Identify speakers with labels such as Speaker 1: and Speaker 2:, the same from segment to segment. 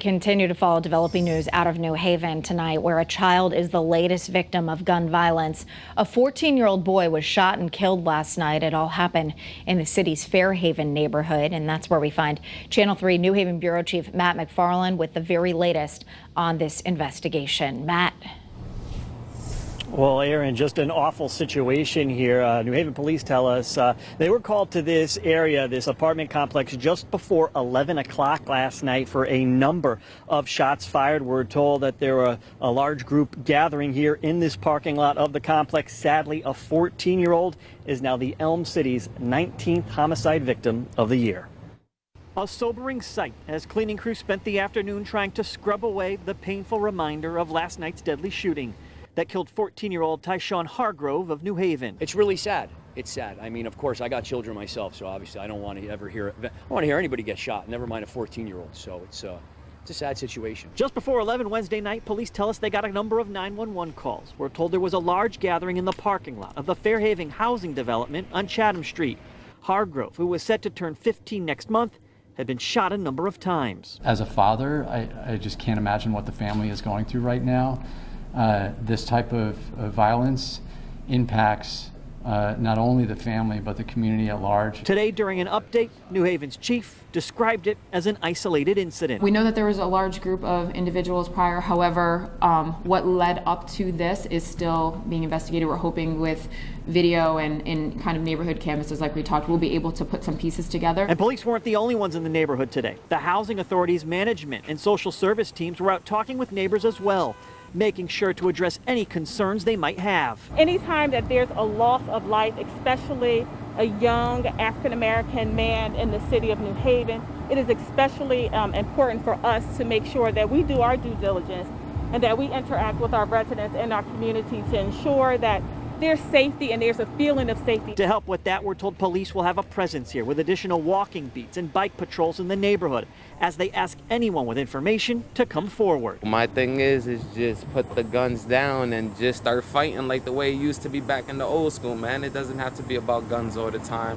Speaker 1: Continue to follow developing news out of New Haven tonight, where a child is the latest victim of gun violence. A 14-year-old boy was shot and killed last night. It all happened in the city's Fairhaven neighborhood, and that's where we find Channel 3 New Haven Bureau Chief Matt McFarland with the very latest on this investigation. Matt.
Speaker 2: Well, Aaron, just an awful situation here. New Haven police tell us they were called to this area, this apartment complex, just before 11 o'clock last night for a number of shots fired. We're told that there were a large group gathering here in this parking lot of the complex. Sadly, a 14-year-old is now the Elm City's 19th homicide victim of the year. A sobering sight as cleaning crews spent the afternoon trying to scrub away the painful reminder of last night's deadly shooting that killed 14-year-old Tyshawn Hargrove of New Haven.
Speaker 3: It's really sad. It's sad. I mean, of course, I got children myself, so obviously I don't want to ever hear it. I don't want to hear anybody get shot, never mind a 14-year-old. So it's a sad situation.
Speaker 2: Just before 11 Wednesday night, police tell us they got a number of 911 calls. We're told there was a large gathering in the parking lot of the Fairhaven housing development on Chatham Street. Hargrove, who was set to turn 15 next month, had been shot a number of times.
Speaker 4: As a father, I just can't imagine what the family is going through right now. This type of violence impacts not only the family, but the community at large.
Speaker 2: Today, during an update, New Haven's chief described it as an isolated incident.
Speaker 5: We know that there was a large group of individuals prior. However, what led up to this is still being investigated. We're hoping with video and in kind of neighborhood canvases like we talked, we'll be able to put some pieces together.
Speaker 2: And police weren't the only ones in the neighborhood today. The Housing Authority's management and social service teams were out talking with neighbors as well, making sure to address any concerns they might have.
Speaker 6: Anytime that there's a loss of life, especially a young African-American man in the city of New Haven, it is especially important for us to make sure that we do our due diligence and that we interact with our residents and our community to ensure that there's safety and there's a feeling of safety.
Speaker 2: To help with that, we're told police will have a presence here with additional walking beats and bike patrols in the neighborhood as they ask anyone with information to come forward.
Speaker 7: My thing is just put the guns down and just start fighting like the way it used to be back in the old school, man. It doesn't have to be about guns all the time.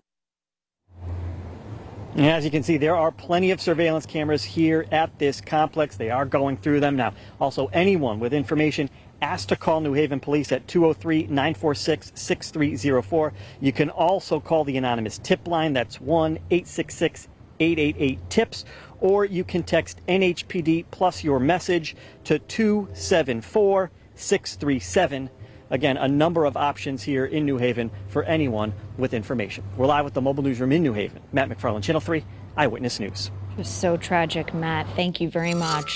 Speaker 2: And as you can see, there are plenty of surveillance cameras here at this complex. They are going through them now. Also, anyone with information asked to call New Haven Police at 203-946-6304. You can also call the anonymous tip line. That's 1-866-888-TIPS. Or you can text NHPD plus your message to 274-637. Again, a number of options here in New Haven for anyone with information. We're live with the mobile newsroom in New Haven. Matt McFarland, Channel 3 Eyewitness News.
Speaker 1: It was so tragic, Matt. Thank you very much.